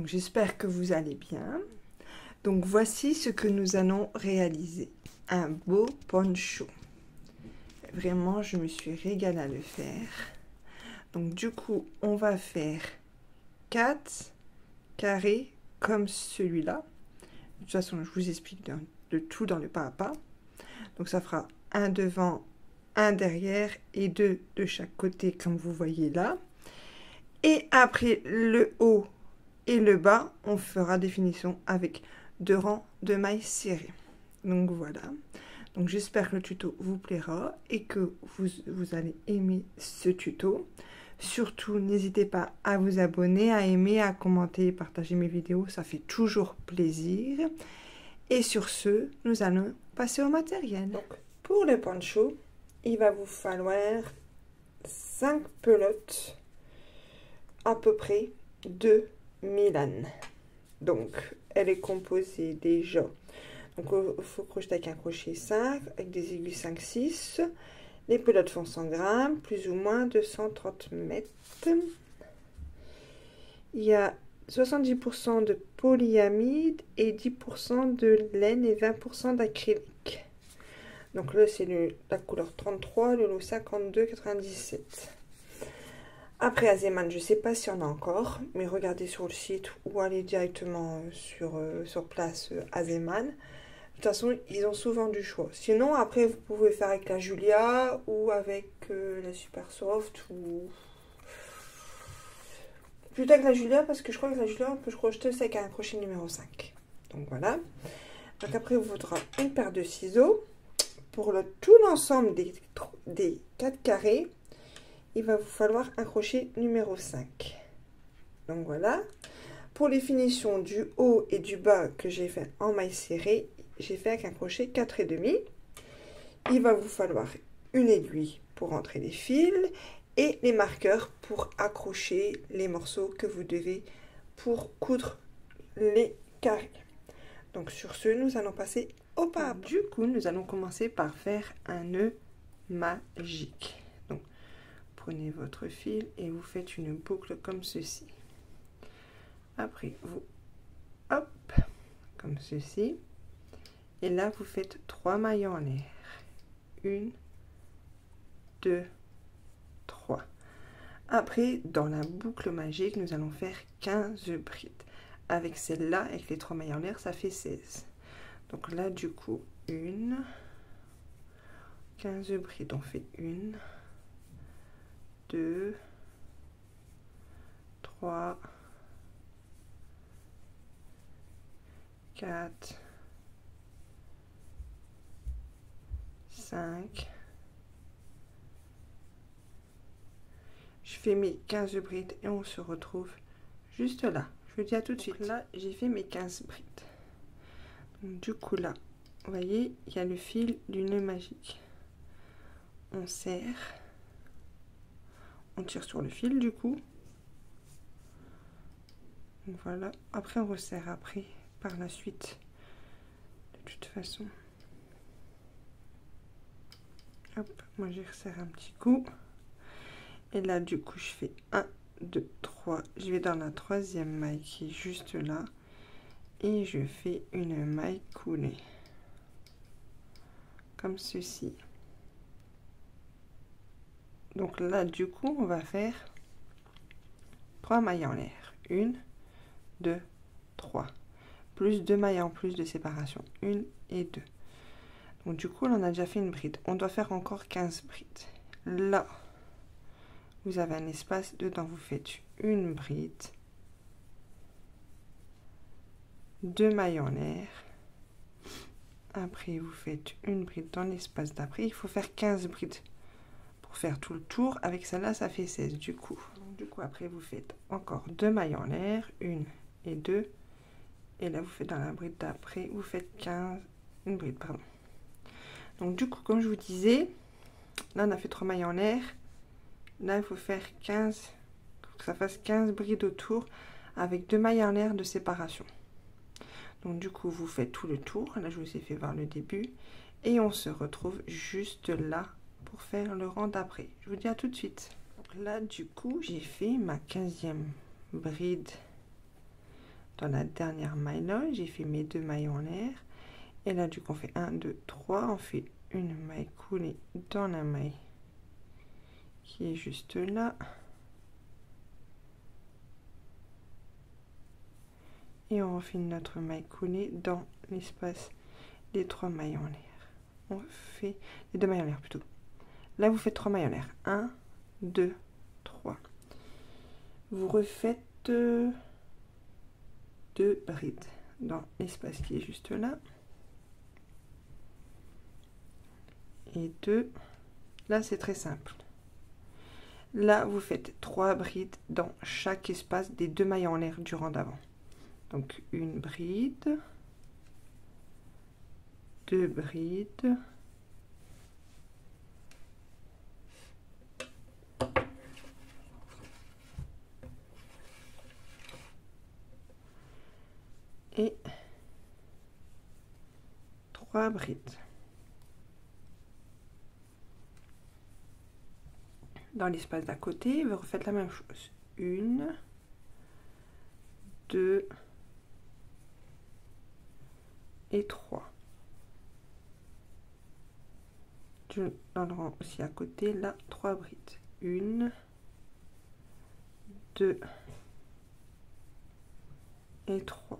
Donc j'espère que vous allez bien. Donc voici ce que nous allons réaliser. Un beau poncho. Vraiment, je me suis régalée à le faire. Donc du coup, on va faire 4 carrés comme celui-là. De toute façon, je vous explique de tout dans le pas à pas. Donc ça fera un devant, un derrière et 2 de chaque côté comme vous voyez là. Et après le haut et le bas, on fera des finitions avec 2 rangs de mailles serrées. Donc voilà. Donc j'espère que le tuto vous plaira et que vous allez aimer ce tuto. Surtout, n'hésitez pas à vous abonner, à aimer, à commenter, partager mes vidéos. Ça fait toujours plaisir. Et sur ce, nous allons passer au matériel. Donc, pour le poncho, il va vous falloir 5 pelotes, à peu près 2 Milan. Donc, elle est composée déjà. Donc, il faut crocheter avec un crochet 5, avec des aiguilles 5-6. Les pelotes font 100 grammes, plus ou moins 230 mètres. Il y a 70% de polyamide et 10% de laine et 20% d'acrylique. Donc là, c'est la couleur 33, le lot 52,97. Après Azeman, je ne sais pas s'il y en a encore, mais regardez sur le site ou allez directement sur place Azeman. De toute façon, ils ont souvent du choix. Sinon, après, vous pouvez faire avec la Julia ou avec la Super Soft ou... Plutôt avec la Julia, parce que je crois que la Julia, on peut crocheter aussi avec un crochet numéro 5. Donc voilà. Donc après, il vous faudra une paire de ciseaux. Pour tout l'ensemble des 4 carrés, il va vous falloir un crochet numéro 5. Donc voilà. Pour les finitions du haut et du bas que j'ai fait en maille serrée, j'ai fait avec un crochet 4,5. Il va vous falloir une aiguille pour entrer les fils et les marqueurs pour accrocher les morceaux que vous devez pour coudre les carrés. Donc sur ce, nous allons passer au pas à pas. Du coup, nous allons commencer par faire un nœud magique. Donc prenez votre fil et vous faites une boucle comme ceci. Après, vous hop, comme ceci. Et là, vous faites 3 mailles en l'air. 1, 2, 3. Après, dans la boucle magique, nous allons faire 15 brides. Avec celle-là, avec les 3 mailles en l'air, ça fait 16. Donc là, du coup, 15 brides. On fait 1, 2, 3, 4, 5. Je fais mes 15 brides et on se retrouve juste là. Je vous dis à tout de suite. Là, j'ai fait mes 15 brides. Donc, du coup, là, vous voyez, il y a le fil du nœud magique. On serre. On tire sur le fil, du coup. Donc, voilà. Après, on resserre après, par la suite. De toute façon. Hop, moi, je resserre un petit coup. Et là, du coup, je fais 1, 2, 3. Je vais dans la 3e maille qui est juste là. Et je fais une maille coulée. Comme ceci. Donc là, du coup, on va faire 3 mailles en l'air. 1, 2, 3. Plus 2 mailles en plus de séparation. 1 et 2. Donc du coup, on a déjà fait une bride. On doit faire encore 15 brides. Là, vous avez un espace dedans. Vous faites une bride. 2 mailles en l'air. Après, vous faites une bride dans l'espace d'après. Il faut faire 15 brides pour faire tout le tour. Avec celle-là, ça fait 16 du coup. Donc, du coup, après, vous faites encore 2 mailles en l'air. 1 et 2. Et là, vous faites dans la bride d'après, vous faites 15... Une bride, pardon. Donc, du coup, comme je vous disais, là, on a fait 3 mailles en l'air. Là, il faut faire 15... que ça fasse 15 brides autour avec 2 mailles en l'air de séparation. Donc du coup, vous faites tout le tour. Là, je vous ai fait voir le début. Et on se retrouve juste là pour faire le rang d'après. Je vous dis à tout de suite. Donc là, du coup, j'ai fait ma 15e bride dans la dernière maille là, j'ai fait mes 2 mailles en l'air. Et là, du coup, on fait 1, 2, 3. On fait une maille coulée dans la maille qui est juste là. Et on fait notre maille coulée dans l'espace des 3 mailles en l'air. On fait les 2 mailles en l'air plutôt. Là, vous faites 3 mailles en l'air. 1, 2, 3. Vous refaites 2 brides dans l'espace qui est juste là. Et 2. Là, c'est très simple. Là, vous faites 3 brides dans chaque espace des 2 mailles en l'air du rang d'avant. Donc, une bride, 2 brides, et 3 brides. Dans l'espace d'à côté, vous refaites la même chose. 1, 2 et 3. Dans le rang aussi à côté, là, 3 brides. 1, 2 et 3.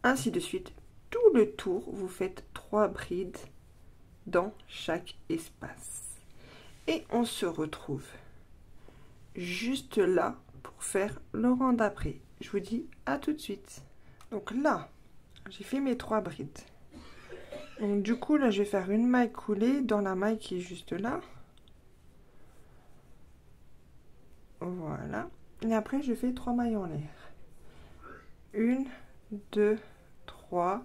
Ainsi de suite. Tout le tour, vous faites 3 brides dans chaque espace. Et on se retrouve juste là pour faire le rang d'après. Je vous dis à tout de suite. Donc là, j'ai fait mes 3 brides. Donc du coup, là, je vais faire une maille coulée dans la maille qui est juste là. Voilà. Et après, je fais 3 mailles en l'air. 1, 2, 3,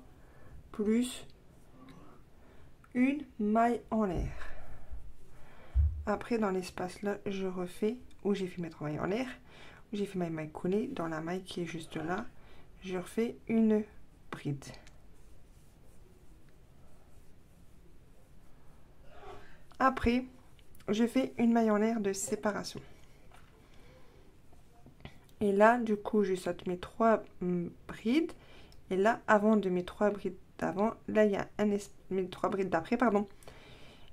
plus une maille en l'air. Après, dans l'espace là, je refais où j'ai fait mes 3 mailles en l'air, où j'ai fait ma maille coulée, dans la maille qui est juste là, je refais une bride. Après, je fais une maille en l'air de séparation. Et là, du coup, je saute mes 3 brides. Et là, avant de mes 3 brides d'avant, là, il y a mes 3 brides d'après, pardon.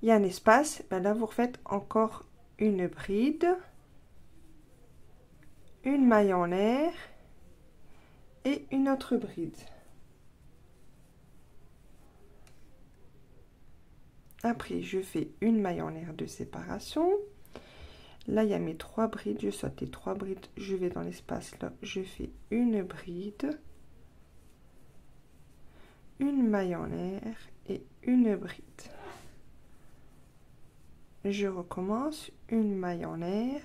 Il y a un espace, ben là vous refaites encore une bride, une maille en l'air et une autre bride. Après je fais une maille en l'air de séparation. Là il y a mes 3 brides, je saute les 3 brides, je vais dans l'espace là, je fais une bride, une maille en l'air et une bride. Je recommence, une maille en l'air,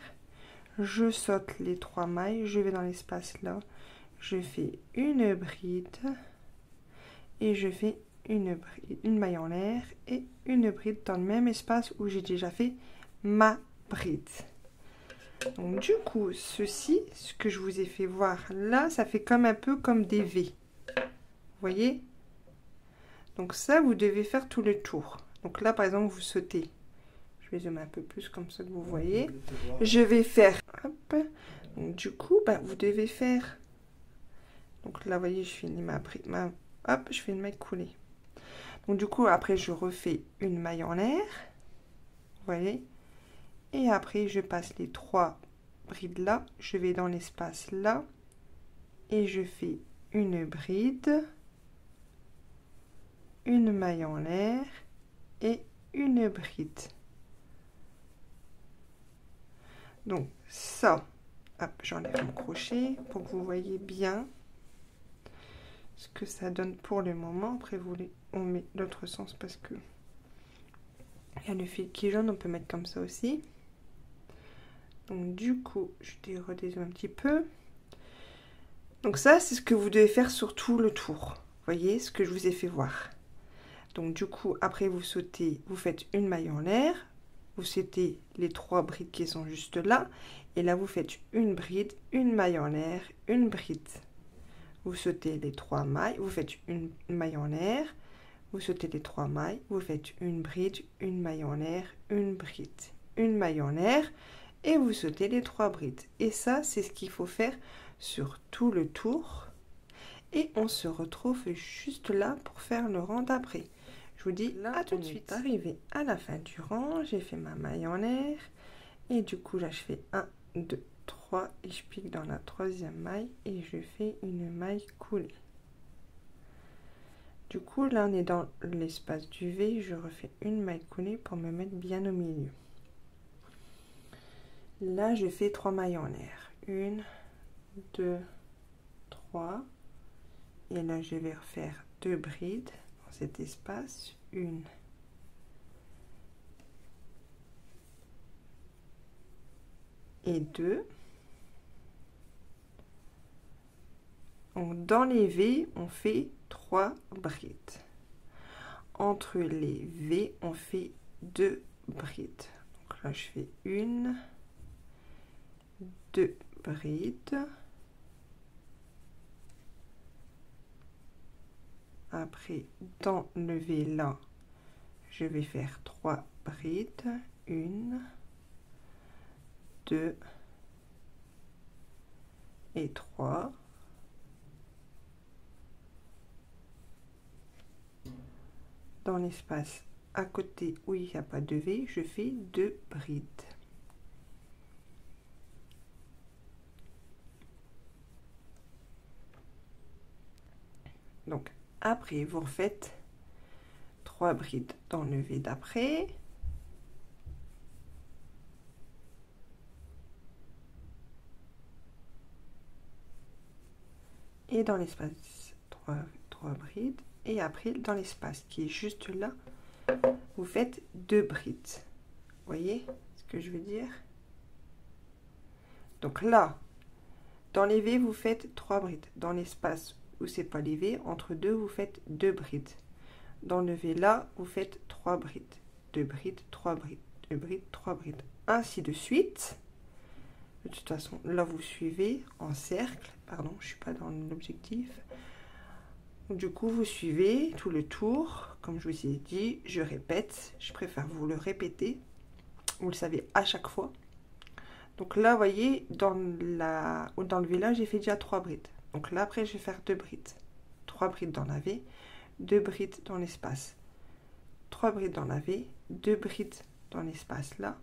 je saute les 3 mailles, je vais dans l'espace là, je fais une bride et je fais une maille en l'air et une bride dans le même espace où j'ai déjà fait ma bride. Donc du coup, ceci, ce que je vous ai fait voir là, ça fait comme un peu comme des V. Vous voyez? Donc ça, vous devez faire tout le tour. Donc là, par exemple, vous sautez. Je vais zoomer un peu plus comme ça que vous voyez. Je vais faire. Hop. Donc, du coup, bah, vous devez faire. Donc là, vous voyez, je finis hop, je fais une maille coulée. Donc du coup, après, je refais une maille en l'air. Vous voyez. Et après, je passe les 3 brides là. Je vais dans l'espace là. Et je fais une bride. Une maille en l'air. Et une bride. Donc ça, j'enlève mon crochet pour que vous voyez bien ce que ça donne pour le moment. Après, on met l'autre sens parce que il y a le fil qui est jaune, on peut mettre comme ça aussi. Donc du coup, je redézoome un petit peu. Donc ça, c'est ce que vous devez faire sur tout le tour. Vous voyez ce que je vous ai fait voir. Donc du coup, après vous sautez, vous faites une maille en l'air. Vous sautez les 3 brides qui sont juste là. Et là, vous faites une bride, une maille en l'air, une bride. Vous sautez les 3 mailles, vous faites une maille en l'air. Vous sautez les 3 mailles, vous faites une bride, une maille en l'air, une bride, une maille en l'air. Et vous sautez les 3 brides. Et ça, c'est ce qu'il faut faire sur tout le tour et on se retrouve juste là pour faire le rang d'après. Je vous dis là, à tout de suite. Arrivé à la fin du rang, j'ai fait ma maille en l'air et du coup là je fais 1, 2, 3 et je pique dans la troisième maille et je fais une maille coulée. Du coup là on est dans l'espace du V, je refais une maille coulée pour me mettre bien au milieu. Là je fais 3 mailles en l'air, 1, 2, 3 et là je vais refaire 2 brides dans cet espace, 1 et 2. Donc dans les V on fait 3 brides, entre les V on fait 2 brides. Donc là je fais 1, 2 brides. Après dans le V là je vais faire 3 brides, 1, 2 et 3. Dans l'espace à côté où il n'y a pas de V, je fais 2 brides. Donc après vous refaites 3 brides dans le V d'après. Et dans l'espace 3 brides. Et après dans l'espace qui est juste là, vous faites 2 brides. Vous voyez ce que je veux dire? Donc là, dans les V, vous faites 3 brides. Dans l'espace où c'est pas les V, entre deux, vous faites 2 brides. Dans le V là, vous faites 3 brides. 2 brides, 3 brides, 2 brides, 3 brides. Ainsi de suite. De toute façon, là, vous suivez en cercle. Pardon, je suis pas dans l'objectif. Du coup, vous suivez tout le tour. Comme je vous ai dit, je répète. Je préfère vous le répéter. Vous le savez à chaque fois. Donc là, vous voyez, dans le V là, j'ai fait déjà 3 brides. Donc là, après, je vais faire 2 brides. 3 brides dans la V, 2 brides dans l'espace. 3 brides dans la V, 2 brides dans l'espace là.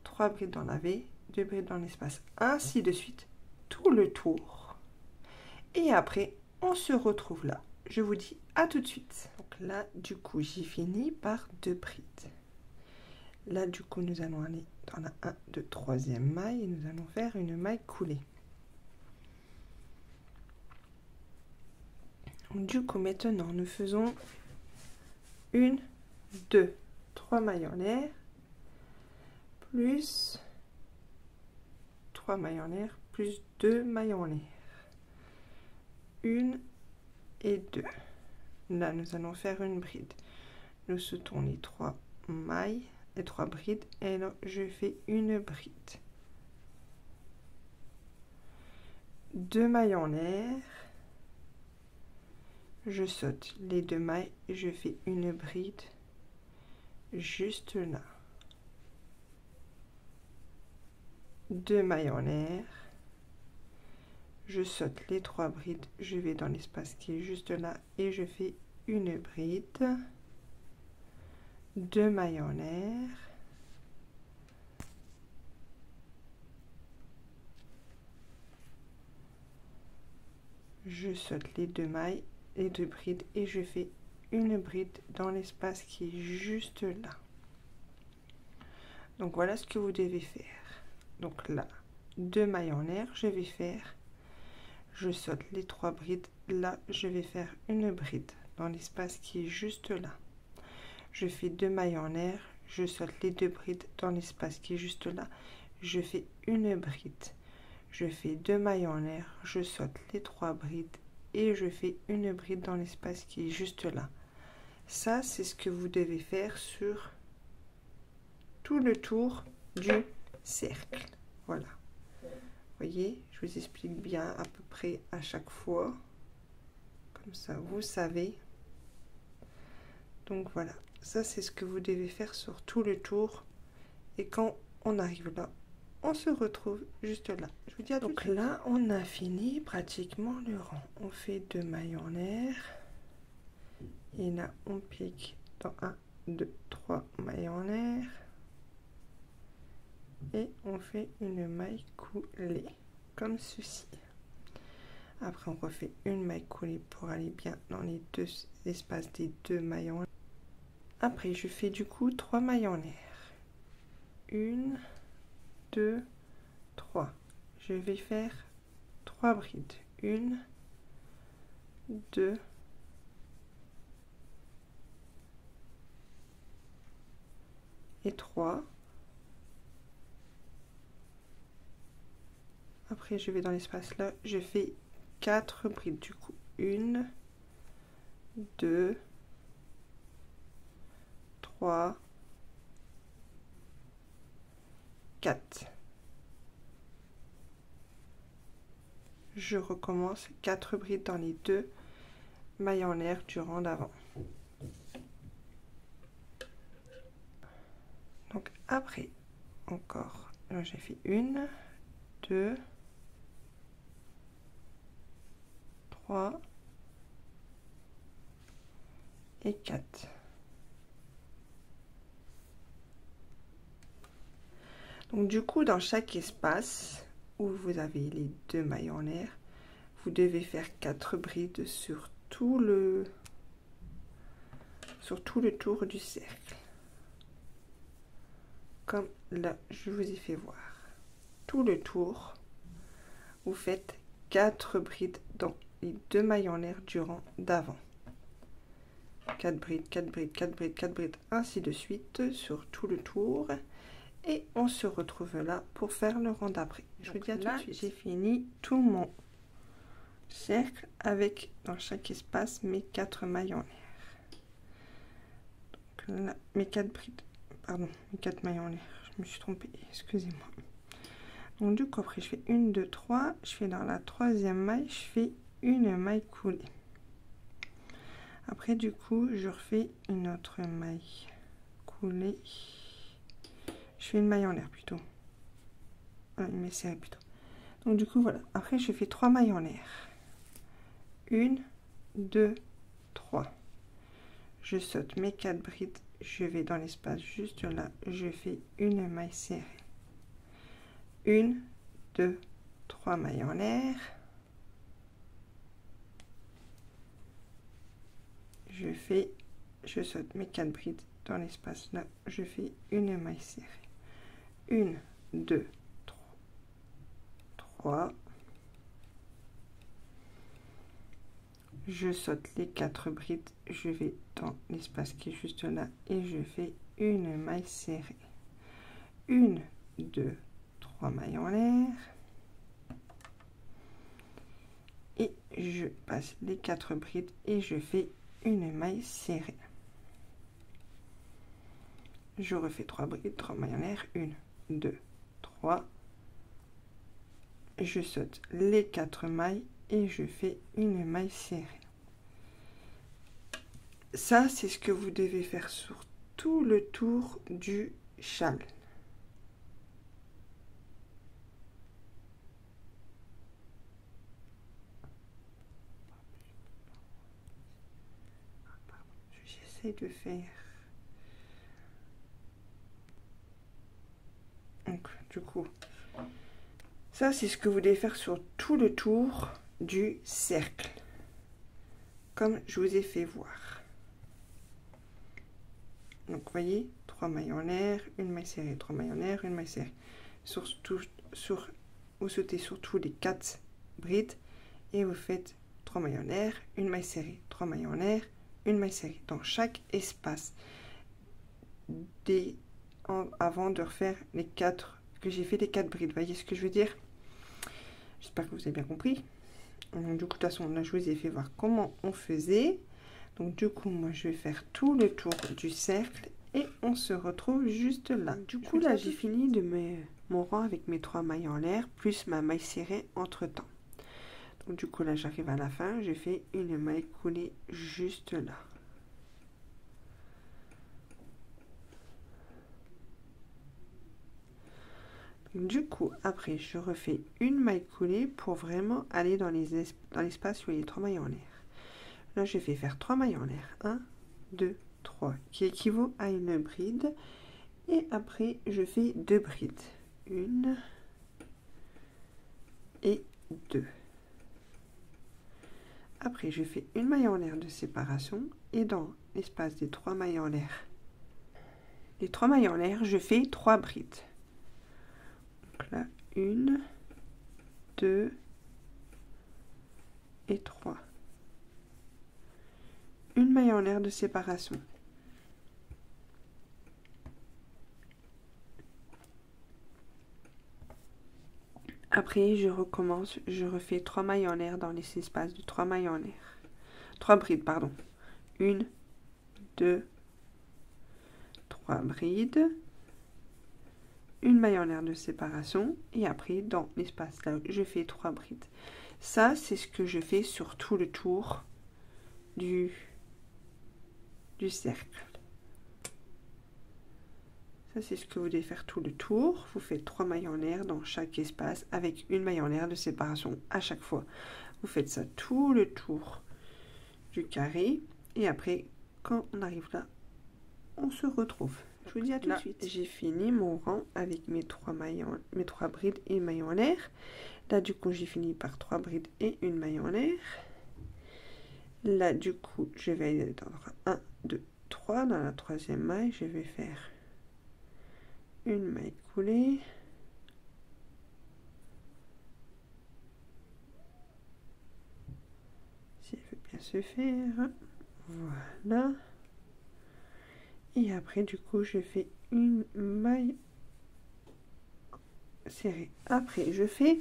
3 brides dans la V, 2 brides dans l'espace. Ainsi de suite, tout le tour. Et après, on se retrouve là. Je vous dis à tout de suite. Donc là, du coup, j'ai fini par 2 brides. Là, du coup, nous allons aller dans la 1, 2, 3e maille et nous allons faire une maille coulée. Du coup, maintenant, nous faisons 1, 2, 3 mailles en l'air, plus 3 mailles en l'air, plus 2 mailles en l'air. 1 et 2. Là, nous allons faire une bride. Nous sautons les 3 mailles, les 3 brides, et là, je fais une bride. 2 mailles en l'air. Je saute les 2 mailles et je fais une bride juste là. 2 mailles en l'air. Je saute les 3 brides, je vais dans l'espace qui est juste là et je fais une bride. 2 mailles en l'air. Je saute les 2 mailles, les 2 brides et je fais une bride dans l'espace qui est juste là. Donc voilà ce que vous devez faire. Donc là, 2 mailles en l'air, je vais faire, je saute les 3 brides, là je vais faire une bride dans l'espace qui est juste là. Je fais 2 mailles en l'air, je saute les 2 brides dans l'espace qui est juste là, je fais une bride. Je fais 2 mailles en l'air, je saute les 3 brides et je fais une bride dans l'espace qui est juste là. Ça, c'est ce que vous devez faire sur tout le tour du cercle. Voilà. Vous voyez, je vous explique bien à peu près à chaque fois. Comme ça, vous savez. Donc voilà, ça c'est ce que vous devez faire sur tout le tour. Et quand on arrive là, on se retrouve juste là. Je vous dis à tout de suite. Donc là, on a fini pratiquement le rang. On fait 2 mailles en l'air. Et là, on pique dans 1, 2, 3 mailles en l'air. Et on fait une maille coulée, comme ceci. Après, on refait une maille coulée pour aller bien dans les deux espaces des 2 mailles en l'air. Après, je fais du coup 3 mailles en l'air. 1, 2, 3. Je vais faire 3 brides. 1, 2, et 3. Après, je vais dans l'espace là, je fais 4 brides du coup. 1, 2, 3, 4. Je recommence 4 brides dans les 2 mailles en l'air du rang d'avant. Donc après, encore, j'ai fait 1, 2, 3 et 4. Donc du coup, dans chaque espace où vous avez les 2 mailles en l'air, vous devez faire 4 brides sur tout le tour du cercle. Comme là, je vous ai fait voir. Tout le tour, vous faites 4 brides dans les 2 mailles en l'air du rang d'avant. 4 brides, 4 brides, 4 brides, 4 brides, ainsi de suite sur tout le tour. Et on se retrouve là pour faire le rang d'après. Je vous dis à tout de suite. J'ai fini tout mon cercle avec dans chaque espace mes 4 mailles en l'air. Donc là, mes 4 brides, pardon, mes 4 mailles en l'air. Je me suis trompée, excusez-moi. Donc du coup, après, je fais 1, 2, 3. Je fais dans la 3e maille, je fais une maille coulée. Après, du coup, je refais une autre maille coulée. Je fais une maille en l'air plutôt. Une maille serrée plutôt. Donc du coup, voilà. Après, je fais 3 mailles en l'air. 1, 2, 3. Je saute mes 4 brides. Je vais dans l'espace juste là. Je fais une maille serrée. 1, 2, 3 mailles en l'air. Je saute mes 4 brides dans l'espace là. Je fais une maille serrée. 1, 2, 3. Je saute les 4 brides. Je vais dans l'espace qui est juste là et je fais une maille serrée. 1, 2, 3 mailles en l'air. Et je passe les 4 brides et je fais une maille serrée. Je refais 3 brides, 3 mailles en l'air. 1, 2, 3. Je saute les 4 mailles et je fais une maille serrée. Ça, c'est ce que vous devez faire sur tout le tour du châle. J'essaie de faire. Donc, du coup, ça, c'est ce que vous devez faire sur tout le tour du cercle. Comme je vous ai fait voir. Donc, vous voyez, 3 mailles en l'air, une maille serrée, 3 mailles en l'air, une maille serrée. Vous sautez sur tous les 4 brides et vous faites 3 mailles en l'air, une maille serrée, 3 mailles en l'air, une maille serrée. Dans chaque espace, avant de refaire les 4, que j'ai fait les 4 brides. Vous voyez ce que je veux dire? J'espère que vous avez bien compris. Donc, du coup, de toute façon, là, je vous ai fait voir comment on faisait. Donc, du coup, moi, je vais faire tout le tour du cercle et on se retrouve juste là. Du coup, là, j'ai fini de mon rang avec mes 3 mailles en l'air, plus ma maille serrée entre-temps. Donc, du coup, là, j'arrive à la fin. Je fais une maille coulée juste là. Du coup, après, je refais une maille coulée pour vraiment aller dans l'espace où il y a les 3 mailles en l'air. Là, je vais faire 3 mailles en l'air. 1, 2, 3, qui équivaut à une bride. Et après, je fais 2 brides. 1 et 2. Après, je fais une maille en l'air de séparation. Et dans l'espace des 3 mailles en l'air, les 3 mailles en l'air, je fais 3 brides. Donc là, 1, 2 et 3. Une maille en l'air de séparation. Après, je recommence, je refais 3 mailles en l'air dans les espaces de 3 mailles en l'air. 3 brides, pardon. 1, 2, 3 brides. Une maille en l'air de séparation. Et après, dans l'espace là, je fais 3 brides. Ça, c'est ce que je fais sur tout le tour du cercle. Ça, c'est ce que vous devez faire tout le tour. Vous faites 3 mailles en l'air dans chaque espace avec une maille en l'air de séparation à chaque fois. Vous faites ça tout le tour du carré. Et après, quand on arrive là, on se retrouve. Je vous dis à tout de suite. J'ai fini mon rang avec mes 3 brides et une maille en l'air. Là, du coup, j'ai fini par 3 brides et une maille en l'air. Là, du coup, je vais aller dans 1, 2, 3. Dans la troisième maille, je vais faire une maille coulée. Si elle veut bien se faire. Voilà. Et après, du coup, je fais une maille serrée. Après, je fais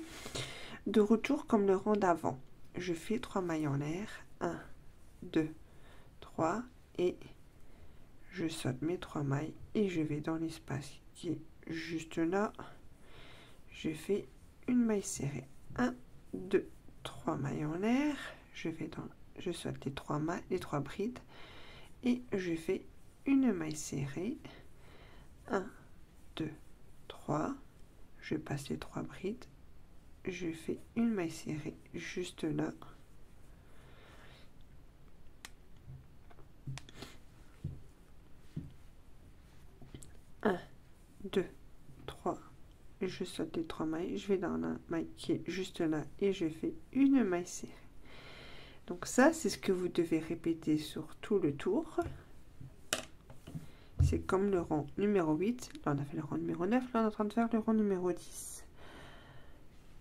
de retour comme le rang d'avant. Je fais 3 mailles en l'air. 1, 2, 3. Et je saute mes 3 mailles. Et je vais dans l'espace qui est juste là. Je fais une maille serrée. 1, 2, 3 mailles en l'air. Je saute les 3 mailles, les 3 brides. Et je fais une maille serrée. 1, 2, 3. Je passe les 3 brides. Je fais une maille serrée juste là. Un, 2, 3. Je saute les 3 mailles. Je vais dans la maille qui est juste là et je fais une maille serrée. Donc ça, c'est ce que vous devez répéter sur tout le tour. C'est comme le rang numéro 8. Là, on a fait le rang numéro 9. Là, on est en train de faire le rang numéro 10.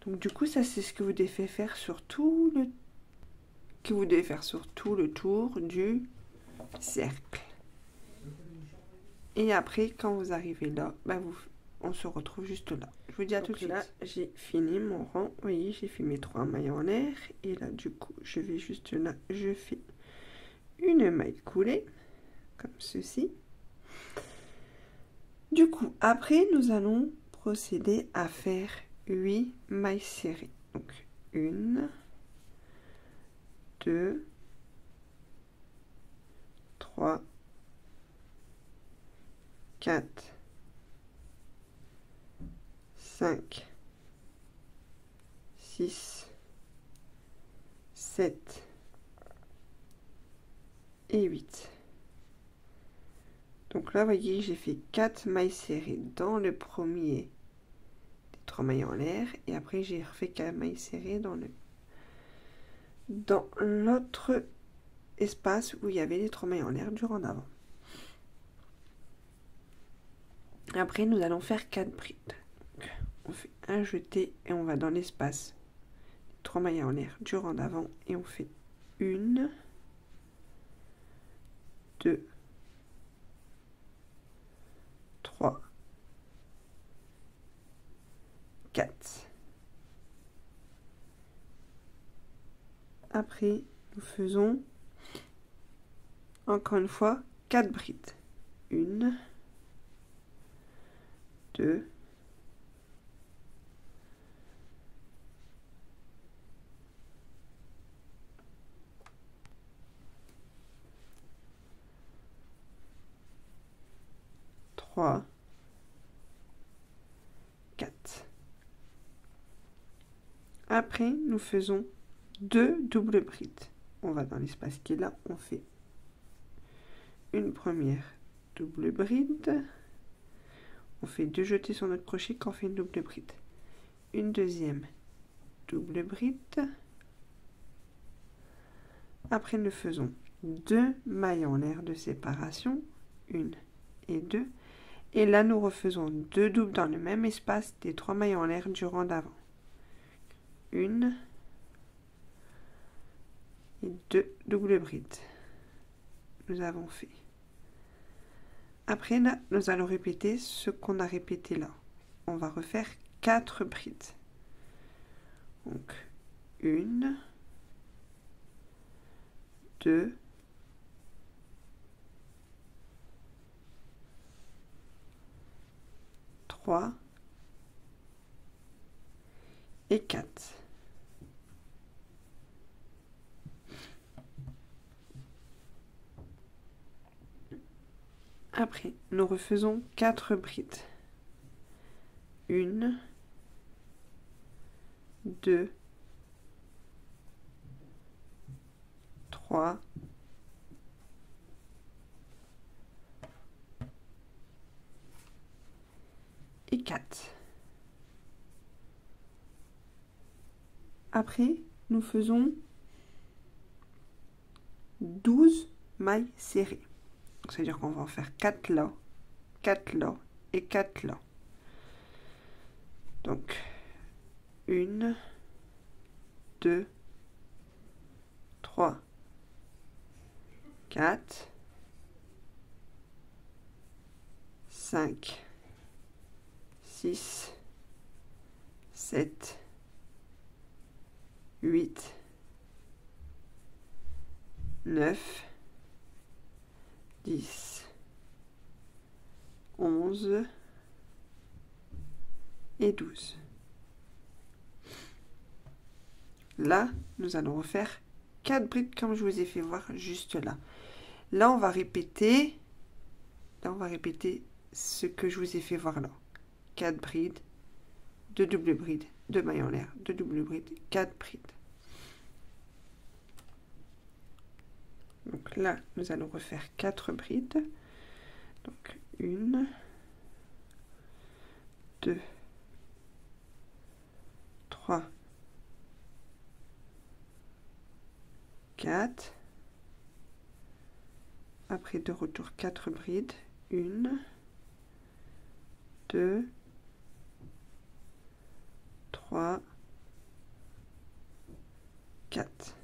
Donc du coup, ça, c'est ce que vous devez faire sur tout le tour du cercle. Et après, quand vous arrivez là, bah on se retrouve juste là. Je vous dis à tout de suite. Là, j'ai fini mon rang. Vous voyez, j'ai fait mes 3 mailles en l'air. Et là, du coup, je vais juste là. Je fais une maille coulée, comme ceci. Du coup, après, nous allons procéder à faire 8 mailles serrées. Donc, 1, 2, 3, 4, 5, 6, 7 et 8. Donc là, vous voyez, j'ai fait 4 mailles serrées dans le premier des 3 mailles en l'air. Et après, j'ai refait 4 mailles serrées dans l'autre espace où il y avait les 3 mailles en l'air du rang d'avant. Après, nous allons faire 4 brides. Donc, on fait un jeté et on va dans l'espace 3 mailles en l'air du rang d'avant et on fait 1, 2, 3, 4. Après, nous faisons encore une fois 4 brides. 1, 2, 3, 4. Après, nous faisons 2 doubles brides. On va dans l'espace qui est là, on fait une première double bride. On fait 2 jetés sur notre crochet quand on fait une double bride. Une deuxième double bride. Après, nous faisons 2 mailles en l'air de séparation, 1 et 2. Et là, nous refaisons 2 doubles dans le même espace des 3 mailles en l'air du rang d'avant. 1 et 2 doubles brides. Nous avons fait. Après, là, nous allons répéter ce qu'on a répété là. On va refaire 4 brides. Donc, 1, 2, 3 et 4. Après, nous refaisons 4 brides. 1, 2, 3, et 4. Après, nous faisons 12 mailles serrées. C'est-à-dire qu'on va en faire 4 là, 4 là et 4 là. Donc, 1, 2, 3, 4, 5, 6, 7, 8, 9, 10, 11 et 12. Là, nous allons refaire 4 brides comme je vous ai fait voir juste là. Là, on va répéter ce que je vous ai fait voir là. 4 brides, 2 doubles brides, 2 mailles en l'air, 2 doubles brides, 4 brides. Donc là, nous allons refaire 4 brides. Donc 1, 2, 3, 4. Après de retour 4 brides. 1, 2, 3, 4.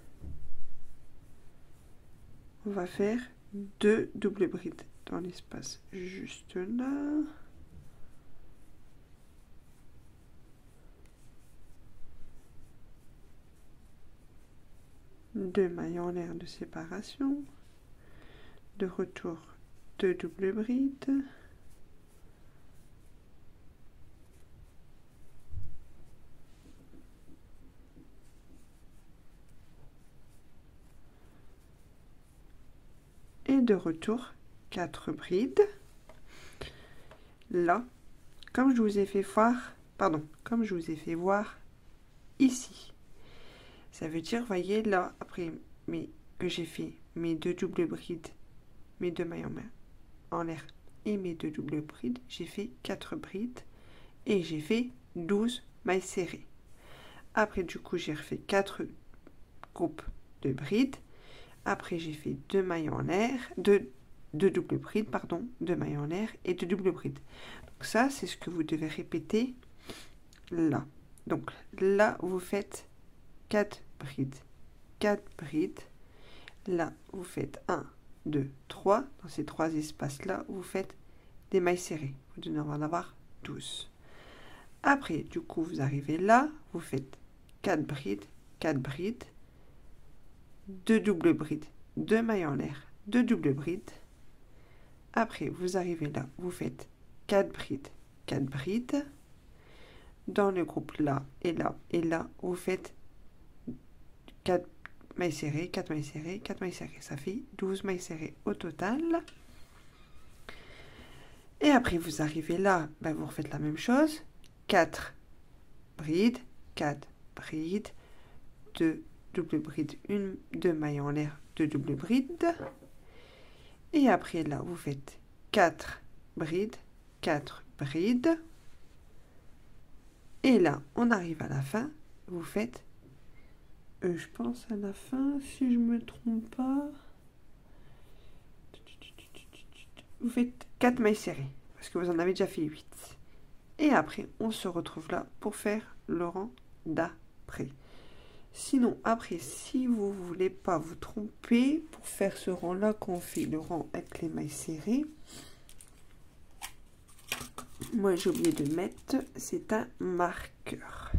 On va faire 2 doubles brides dans l'espace juste là. Deux mailles en l'air de séparation. De retour 2 doubles brides. Et de retour 4 brides. Là, comme je vous ai fait voir, comme je vous ai fait voir ici. Ça veut dire, voyez là, après que j'ai fait mes 2 doubles brides, mes 2 mailles en l'air et mes 2 doubles brides, j'ai fait 4 brides et j'ai fait 12 mailles serrées. Après, du coup, j'ai refait 4 groupes de brides. Après, j'ai fait 2 mailles en l'air, 2 doubles brides, 2 mailles en l'air et 2 doubles brides. Donc ça, c'est ce que vous devez répéter là. Donc là, vous faites 4 brides, 4 brides. Là, vous faites 1, 2, 3. Dans ces 3 espaces-là, vous faites des mailles serrées. Vous devez en avoir 12. Après, du coup, vous arrivez là, vous faites 4 brides, 4 brides, 2 doubles brides, 2 mailles en l'air, 2 doubles brides. Après, vous arrivez là, vous faites 4 brides, 4 brides. Dans le groupe là et là et là, vous faites 4 mailles serrées, 4 mailles serrées, 4 mailles serrées. Ça fait 12 mailles serrées au total. Et après, vous arrivez là, vous refaites la même chose. 4 brides, 4 bride, 2 double bride, 2 mailles en l'air, 2 double bride. Et après là, vous faites 4 brides, 4 brides. Et là, on arrive à la fin, vous faites, je pense à la fin, si je me trompe pas, vous faites 4 mailles serrées, parce que vous en avez déjà fait 8. Et après, on se retrouve là pour faire le rang d'après. Sinon, après, si vous voulez pas vous tromper, pour faire ce rang-là, qu'on fait le rang avec les mailles serrées, moi j'ai oublié de mettre, c'est un marqueur.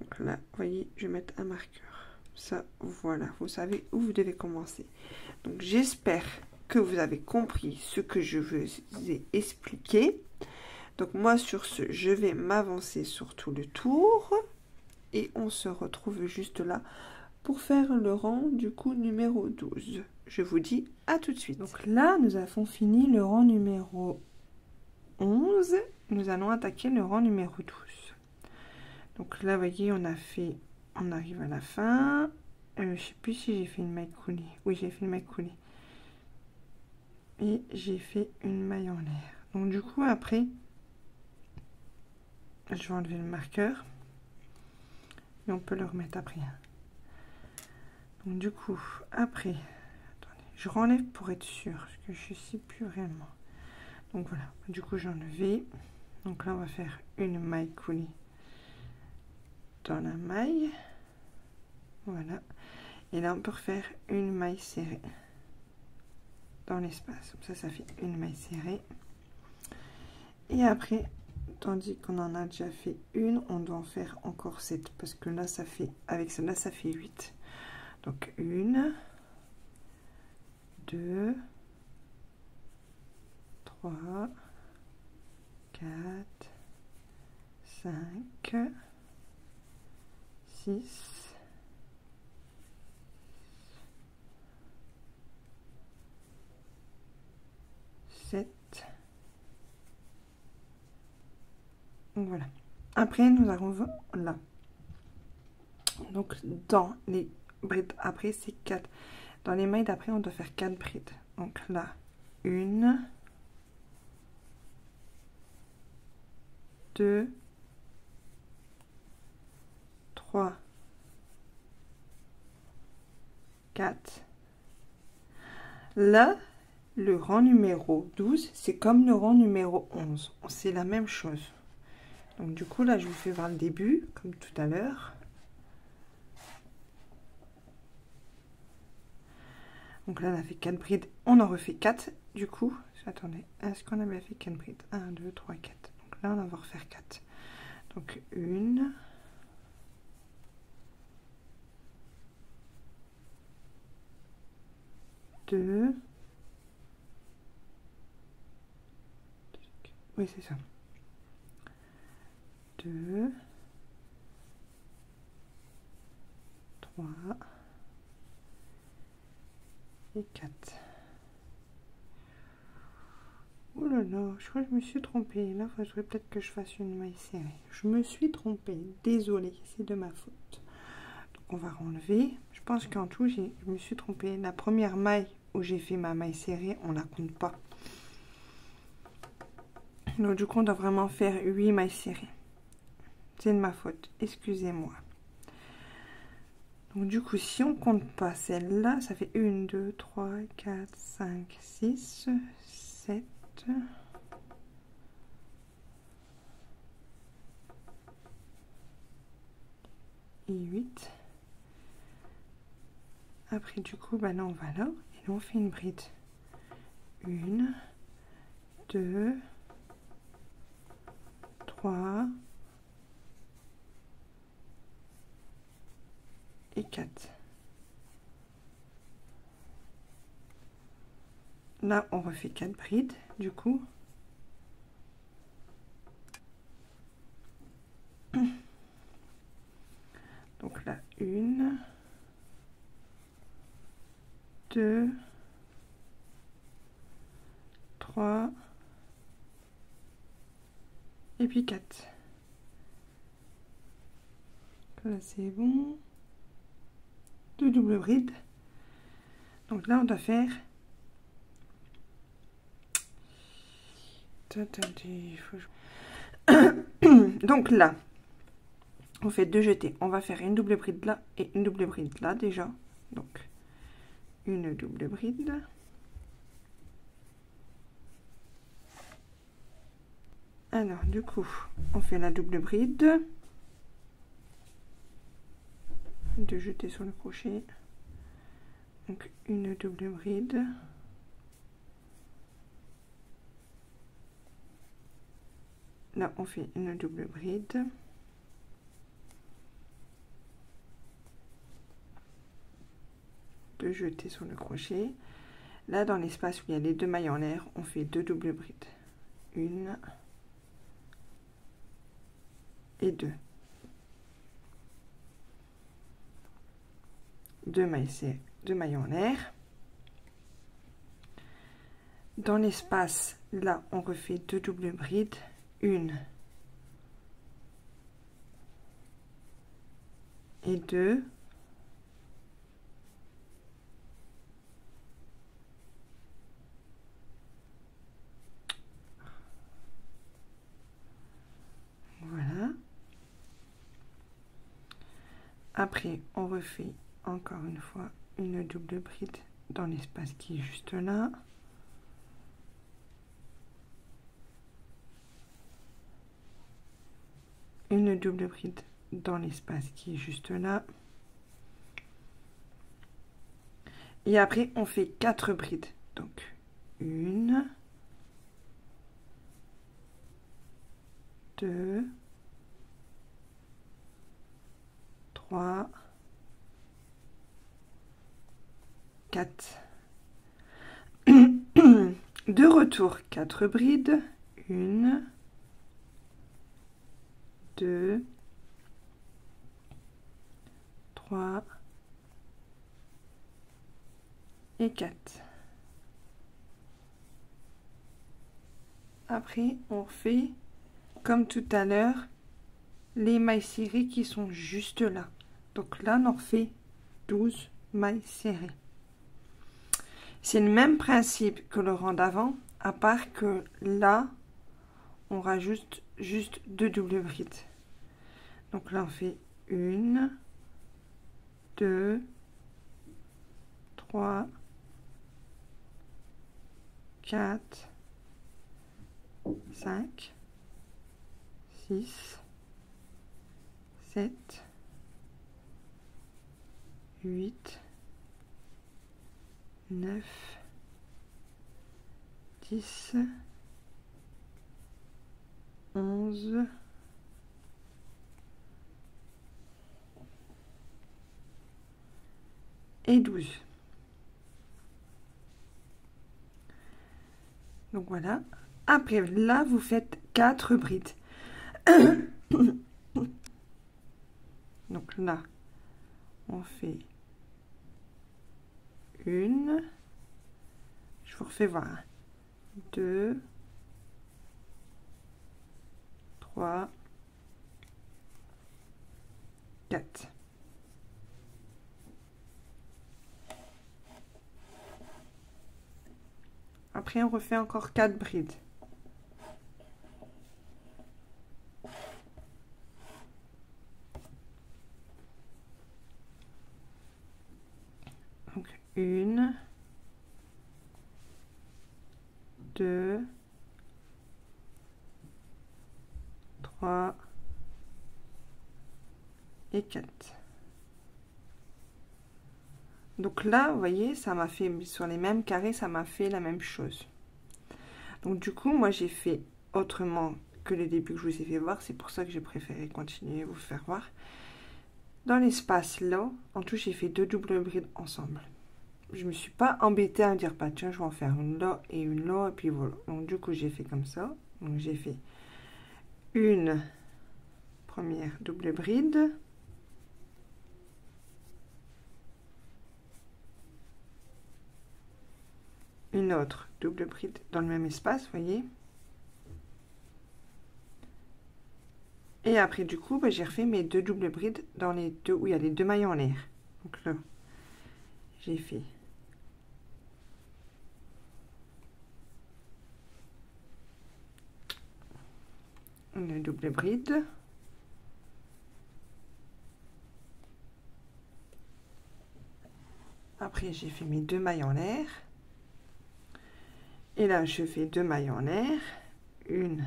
Donc là, vous voyez, je vais mettre un marqueur. Ça, voilà, vous savez où vous devez commencer. Donc j'espère que vous avez compris ce que je vous ai expliqué. Donc moi, sur ce, je vais m'avancer sur tout le tour. Et on se retrouve juste là pour faire le rang du coup numéro 12. Je vous dis à tout de suite. Donc là, nous avons fini le rang numéro 11. Nous allons attaquer le rang numéro 12. Donc là, vous voyez, on arrive à la fin. Je sais plus si j'ai fait une maille coulée. Oui, j'ai fait une maille coulée. Et j'ai fait une maille en l'air. Donc du coup, après, je vais enlever le marqueur. Et on peut le remettre après. Donc du coup, après, attendez, je renlève pour être sûr, parce que je ne sais plus réellement. Donc voilà, du coup j'ai enlevé. Donc là, on va faire une maille coulée dans la maille. Voilà. Et là, on peut refaire une maille serrée dans l'espace. Comme ça fait une maille serrée. Et après, tandis qu'on en a déjà fait une, on doit en faire encore 7. Parce que là, ça fait, avec celle-là, ça fait 8. Donc, 1, 2, 3, 4, 5, 6, 7. Donc voilà. Après, nous arrivons là. Donc, dans les brides après, c'est 4. Dans les mailles d'après, on doit faire 4 brides. Donc là, 1, 2, 3, 4. Là, le rang numéro 12, c'est comme le rang numéro 11. C'est la même chose. Donc du coup, là, je vous fais voir le début, comme tout à l'heure. Donc là, on a fait 4 brides. On en refait 4, du coup. Attendez, est-ce qu'on avait fait 4 brides? 1, 2, 3, 4. Donc là, on va refaire 4. Donc 1, 2, oui, c'est ça. 2, 3 et 4. Oh là là, je crois que je me suis trompée. Là, il faudrait peut-être que je fasse une maille serrée. Je me suis trompée. Désolée, c'est de ma faute. Donc, on va enlever. Je pense qu'en tout, je me suis trompée. La première maille où j'ai fait ma maille serrée, on la compte pas. Donc, du coup, on doit vraiment faire 8 mailles serrées. C'est de ma faute. Excusez-moi. Donc, du coup, si on compte pas celle-là, ça fait 1, 2, 3, 4, 5, 6, 7... et 8. Après, du coup, bah là, on va là. Et là, on fait une bride. 1, 2, 3 et 4. Là, on refait 4 brides, du coup. Donc là, 1, 2, 3, et puis 4. Là, c'est bon. 2 doubles brides. Donc là, on doit faire... Donc là, on fait 2 jetés. On va faire une double bride là et une double bride là déjà. Donc, une double bride. Alors, du coup, on fait la double bride. 2 jetés sur le crochet. Donc, une double bride. Là, on fait une double bride. Deux jetés sur le crochet. Là, dans l'espace où il y a les 2 mailles en l'air, on fait 2 doubles brides. Une et 2. 2 mailles, c'est 2 mailles en l'air. Dans l'espace, là, on refait 2 doubles brides. Une et 2. Voilà. Après, on refait encore une fois une double bride dans l'espace qui est juste là. Une double bride dans l'espace qui est juste là. Et après, on fait 4 brides. Donc, 1, 2, 3, 4. De retour, 4 brides. 1, 2, 3 et 4. Après, on fait, comme tout à l'heure, les mailles serrées qui sont juste là. Donc là, on en fait 12 mailles serrées. C'est le même principe que le rang d'avant, à part que là, on rajoute juste 2 doubles brides. Donc là, on fait 1, 2, 3, 4, 5, 6, 7, 8, 9, 10, 11, et 12. Donc voilà. Après, là, vous faites 4 brides. Donc là, on fait une. Je vous refais voir. 2, 3, 4. Après, on refait encore 4 brides. Donc, 1, 2, 3 et 4. Donc là, vous voyez, ça m'a fait, sur les mêmes carrés, ça m'a fait la même chose. Donc du coup, moi, j'ai fait autrement que le début que je vous ai fait voir. C'est pour ça que j'ai préféré continuer à vous faire voir. Dans l'espace là, en tout, j'ai fait 2 doubles brides ensemble. Je me suis pas embêtée à me dire, pas tiens, je vais en faire une là et une là, et puis voilà. Donc du coup, j'ai fait comme ça. Donc j'ai fait une première double bride. Une autre double bride dans le même espace, voyez. Et après, du coup, bah, j'ai refait mes 2 doubles brides dans les 2 où il y a les 2 mailles en l'air. Donc là, j'ai fait une double bride. Après, j'ai fait mes 2 mailles en l'air. Et là, je fais 2 mailles en l'air. 1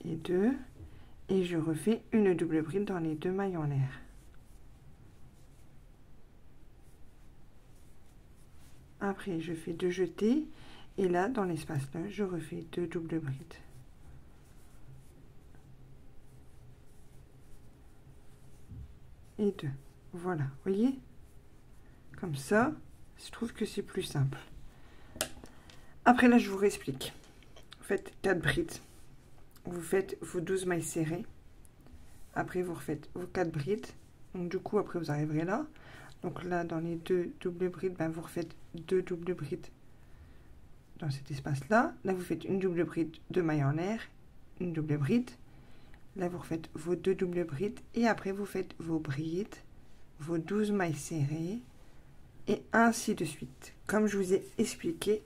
et 2. Et je refais une double bride dans les 2 mailles en l'air. Après, je fais 2 jetés. Et là, dans l'espace là, je refais 2 doubles brides. Et 2. Voilà, vous voyez? Comme ça, je trouve que c'est plus simple. Après, là, je vous réexplique. Vous faites 4 brides. Vous faites vos 12 mailles serrées. Après, vous refaites vos 4 brides. Donc, du coup, après, vous arriverez là. Donc, là, dans les 2 doubles brides, ben, vous refaites 2 doubles brides dans cet espace-là. Là, vous faites une double bride, 2 mailles en l'air, une double bride. Là, vous refaites vos 2 doubles brides. Et après, vous faites vos brides, vos 12 mailles serrées. Et ainsi de suite. Comme je vous ai expliqué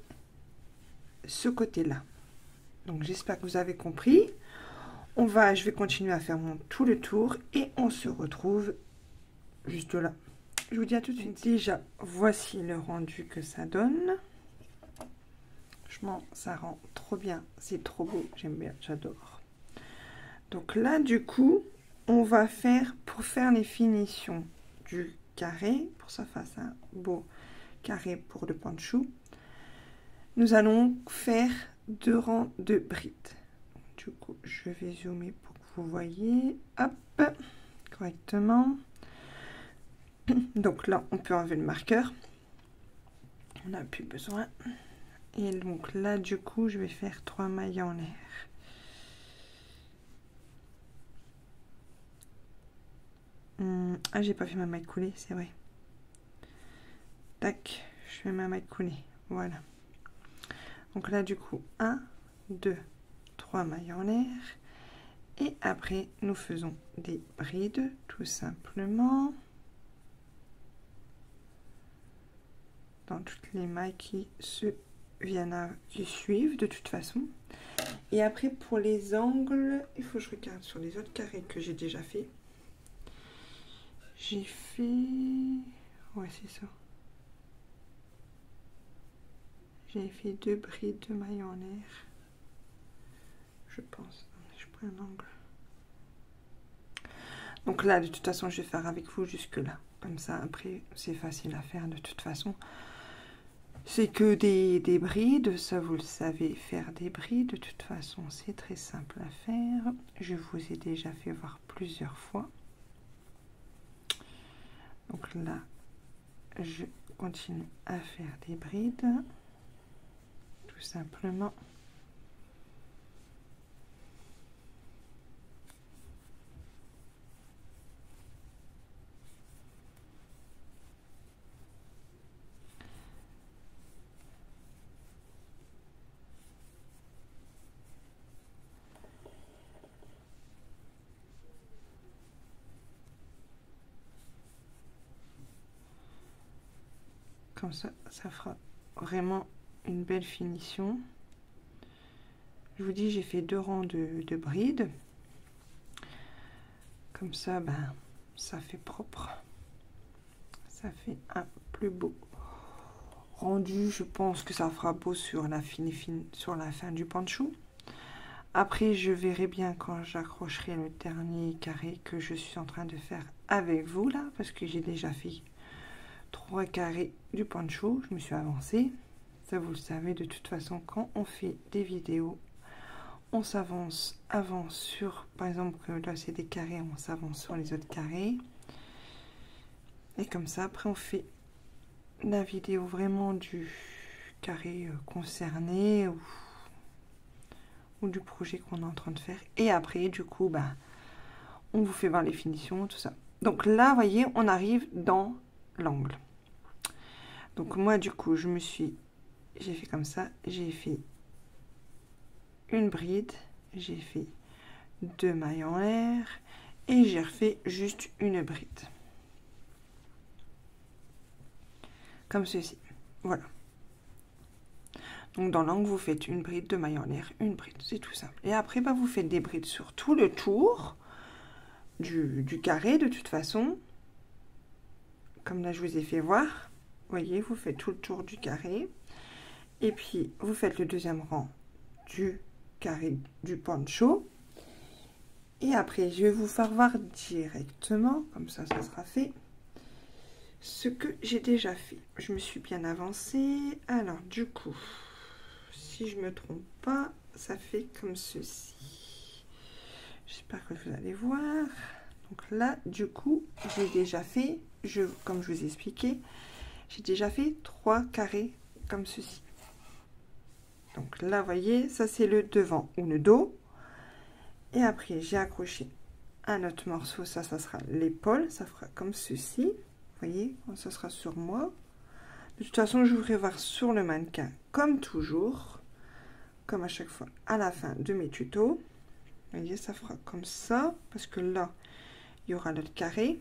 ce côté-là. Donc, j'espère que vous avez compris. Je vais continuer à faire tout le tour et on se retrouve juste là. Je vous dis à tout de suite. Déjà, voici le rendu que ça donne. Franchement, ça rend trop bien. C'est trop beau. J'aime bien. J'adore. Donc là, du coup, on va faire, pour faire les finitions du carré, pour que ça fasse un beau carré pour le poncho, nous allons faire 2 rangs de brides. Du coup, je vais zoomer pour que vous voyez, hop, correctement. Donc là, on peut enlever le marqueur. On n'a plus besoin. Et donc là, du coup, je vais faire 3 mailles en l'air. Ah, j'ai pas fait ma maille coulée, c'est vrai. Tac, je fais ma maille coulée. Voilà. Donc là, du coup, 1, 2, 3 mailles en l'air. Et après, nous faisons des brides, tout simplement. Dans toutes les mailles qui qui suivent de toute façon. Et après, pour les angles, il faut que je regarde sur les autres carrés que j'ai déjà fait. J'ai fait... Ouais, c'est ça. J'ai fait 2 brides de mailles en l'air. Je pense. Je prends un angle. Donc là, de toute façon, je vais faire avec vous jusque là. Comme ça, après, c'est facile à faire de toute façon. C'est que des brides, ça vous le savez, faire des brides, de toute façon, c'est très simple à faire. Je vous ai déjà fait voir plusieurs fois. Donc là, je continue à faire des brides, tout simplement. Comme ça, ça fera vraiment une belle finition. Je vous dis, j'ai fait 2 rangs de brides. Comme ça, ben, ça fait propre. Ça fait un plus beau rendu. Je pense que ça fera beau sur la fin du poncho. Après, je verrai bien quand j'accrocherai le dernier carré que je suis en train de faire avec vous là, parce que j'ai déjà fait 3 carrés du poncho. Je me suis avancée. Ça, vous le savez, de toute façon, quand on fait des vidéos, on s'avance avant sur, par exemple, là c'est des carrés, on s'avance sur les autres carrés. Et comme ça, après, on fait la vidéo vraiment du carré concerné ou du projet qu'on est en train de faire. Et après, du coup, bah, on vous fait voir les finitions, tout ça. Donc là, vous voyez, on arrive dans l'angle. Donc moi, du coup, j'ai fait comme ça, j'ai fait une bride, j'ai fait 2 mailles en l'air et j'ai refait juste une bride. Comme ceci. Voilà. Donc dans l'angle, vous faites une bride, 2 mailles en l'air, une bride. C'est tout simple. Et après, bah, vous faites des brides sur tout le tour du carré de toute façon. Comme là, je vous ai fait voir. Vous voyez, vous faites tout le tour du carré. Et puis, vous faites le deuxième rang du carré du poncho. Et après, je vais vous faire voir directement, comme ça sera fait, ce que j'ai déjà fait. Je me suis bien avancée. Alors, du coup, si je me trompe pas, ça fait comme ceci. J'espère que vous allez voir. Donc là, du coup, j'ai déjà fait, comme je vous ai expliqué, j'ai déjà fait 3 carrés comme ceci. Donc là, vous voyez, ça c'est le devant ou le dos. Et après, j'ai accroché un autre morceau, ça sera l'épaule, ça fera comme ceci. Vous voyez, ça sera sur moi. De toute façon, je vous ferai voir sur le mannequin, comme toujours, comme à chaque fois, à la fin de mes tutos. Vous voyez, ça fera comme ça, parce que là, il y aura notre carré.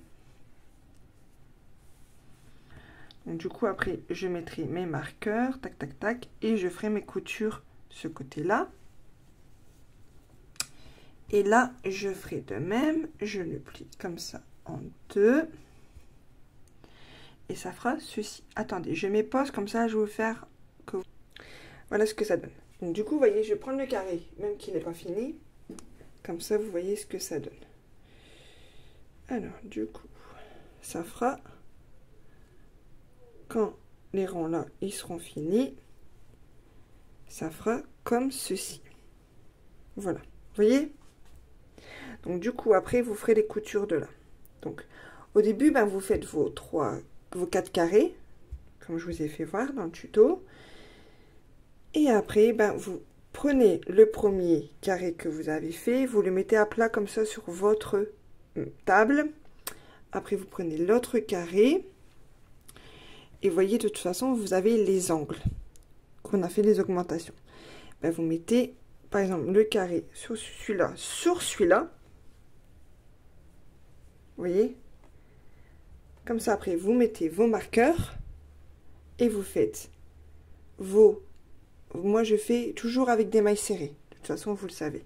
Donc, du coup, après, je mettrai mes marqueurs, tac, tac, tac, et je ferai mes coutures de ce côté-là. Et là, je ferai de même, je le plie comme ça en deux. Et ça fera ceci. Attendez, je mets pause, comme ça, je vais vous faire que... Voilà ce que ça donne. Donc, du coup, vous voyez, je vais prendre le carré, même qu'il n'est pas fini. Comme ça, vous voyez ce que ça donne. Alors, du coup, ça fera... Quand les rangs là, ils seront finis, ça fera comme ceci. Voilà. Vous voyez? Donc, du coup, après, vous ferez les coutures de là. Donc, au début, ben, vous faites vos 4 carrés, comme je vous ai fait voir dans le tuto. Et après, ben, vous prenez le premier carré que vous avez fait, vous le mettez à plat comme ça sur votre table. Après, vous prenez l'autre carré. Et vous voyez, de toute façon, vous avez les angles qu'on a fait les augmentations. Ben, vous mettez, par exemple, le carré sur celui-là. Vous voyez? Comme ça, après, vous mettez vos marqueurs et vous faites vos... Moi, je fais toujours avec des mailles serrées. De toute façon, vous le savez.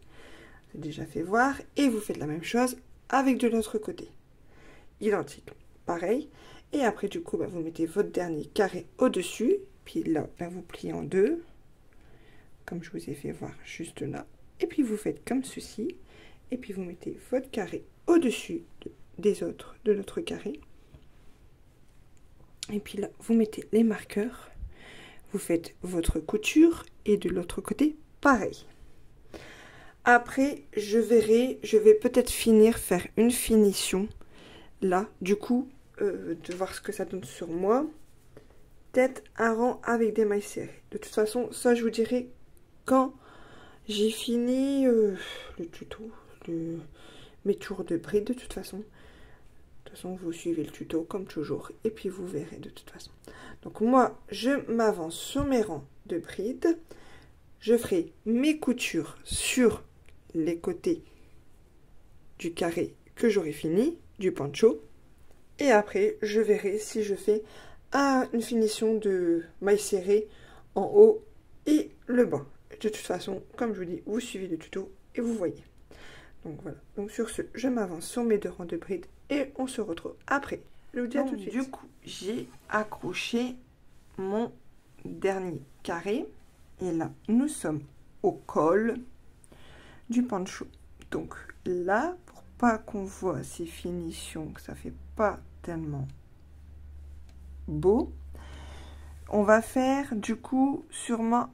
J'ai déjà fait voir. Et vous faites la même chose avec de l'autre côté. Identique. Pareil. Et après, du coup, ben, vous mettez votre dernier carré au-dessus. Puis là, ben, vous pliez en deux. Comme je vous ai fait voir juste là. Et puis, vous faites comme ceci. Et puis, vous mettez votre carré au-dessus de l'autre carré. Et puis là, vous mettez les marqueurs. Vous faites votre couture. Et de l'autre côté, pareil. Après, je vais peut-être faire une finition. Là, du coup, de voir ce que ça donne sur moi. Peut-être un rang avec des mailles serrées. De toute façon, ça, je vous dirai quand j'ai fini le tuto, mes tours de bride, de toute façon. De toute façon, vous suivez le tuto comme toujours. Et puis, vous verrez de toute façon. Donc, moi, je m'avance sur mes rangs de bride. Je ferai mes coutures sur les côtés du carré que j'aurai fini, du poncho. Et après, je verrai si je fais une finition de mailles serrées en haut et le bas. De toute façon, comme je vous dis, vous suivez le tuto et vous voyez. Donc voilà. Donc sur ce, je m'avance sur mes 2 rangs de bride et on se retrouve après. Je vous dis à tout de suite. Du coup, j'ai accroché mon dernier carré. Et là, nous sommes au col du poncho. Donc là, pour pas qu'on voit ces finitions, que ça fait pas tellement beau, on va faire du coup sûrement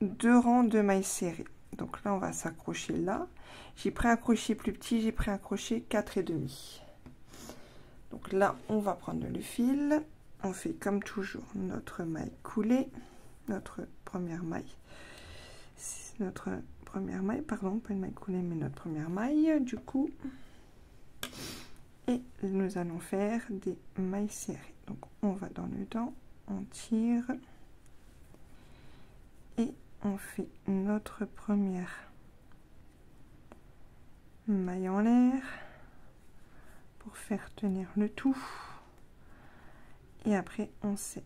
2 rangs de mailles serrées. Donc là, on va s'accrocher là. J'ai pris un crochet plus petit, j'ai pris un crochet 4,5. Donc là, on va prendre le fil. On fait comme toujours notre maille coulée, notre première maille. Notre première maille, pardon, pas une maille coulée, mais notre première maille, du coup. Et nous allons faire des mailles serrées. Donc, on va dans le dent, on tire et on fait notre première maille en l'air pour faire tenir le tout. Et après on serre.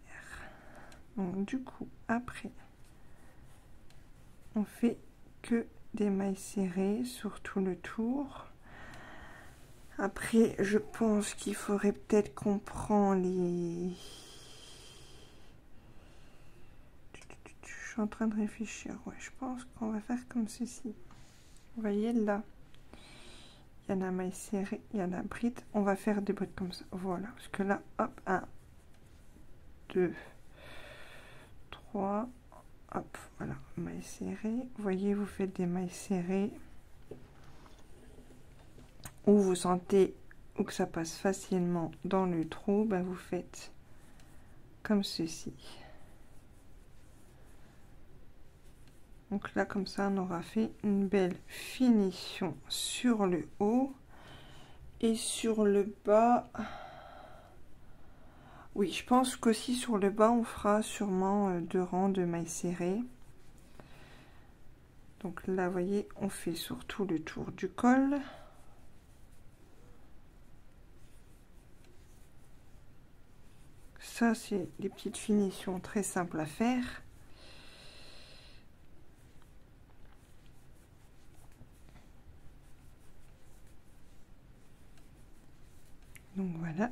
Donc du coup après on fait que des mailles serrées sur tout le tour. Après je pense qu'il faudrait peut-être qu'on prend les... Je suis en train de réfléchir. Ouais, je pense qu'on va faire comme ceci. Vous voyez là, il y a la maille serrée, il y a la bride. On va faire des brides comme ça. Voilà, parce que là, hop, 1, 2, 3, hop, voilà, maille serrée. Vous voyez, vous faites des mailles serrées où vous sentez ou que ça passe facilement dans le trou, ben vous faites comme ceci. Donc là, comme ça, on aura fait une belle finition sur le haut et sur le bas. Oui, je pense qu'aussi sur le bas, on fera sûrement 2 rangs de mailles serrées. Donc là, vous voyez, on fait sur tout le tour du col. Ça, c'est des petites finitions très simples à faire. Donc voilà.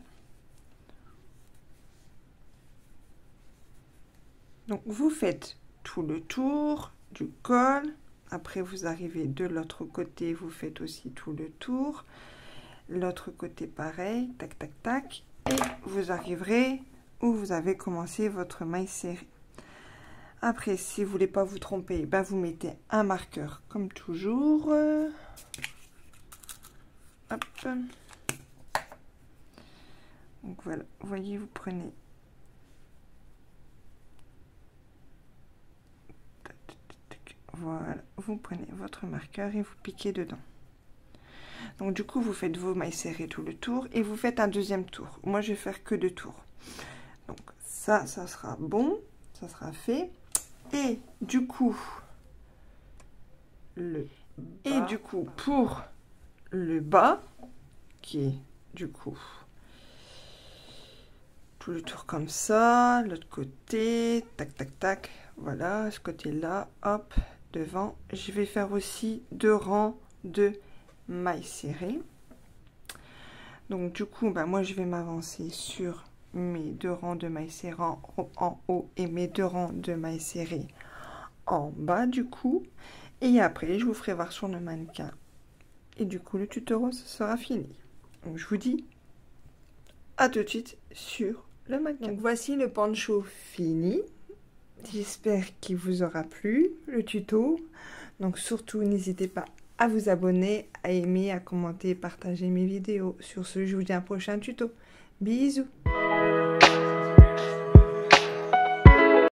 Donc vous faites tout le tour du col. Après vous arrivez de l'autre côté, vous faites aussi tout le tour. L'autre côté pareil, tac tac tac. Et vous arriverez où vous avez commencé votre maille serrée. Après, si vous voulez pas vous tromper, ben vous mettez un marqueur comme toujours. Hop. Donc voilà, vous voyez, vous prenez voilà, vous prenez votre marqueur et vous piquez dedans. Donc du coup, vous faites vos mailles serrées tout le tour et vous faites un deuxième tour. Moi, je vais faire que 2 tours. Donc ça sera bon, ça sera fait. Et du coup, pour le bas, qui est du coup tout le tour comme ça, l'autre côté, tac tac tac, voilà, ce côté là, hop, devant. Je vais faire aussi 2 rangs de mailles serrées. Donc du coup, ben, moi je vais m'avancer sur mes 2 rangs de mailles serrées en haut et mes 2 rangs de mailles serrées en bas du coup. Et après, je vous ferai voir sur le mannequin. Et du coup, le tuto sera fini. Donc je vous dis à tout de suite sur le mannequin. Donc voici le poncho fini. J'espère qu'il vous aura plu, le tuto. Donc surtout, n'hésitez pas à vous abonner, à aimer, à commenter, partager mes vidéos. Sur ce, je vous dis à un prochain tuto. Bisous!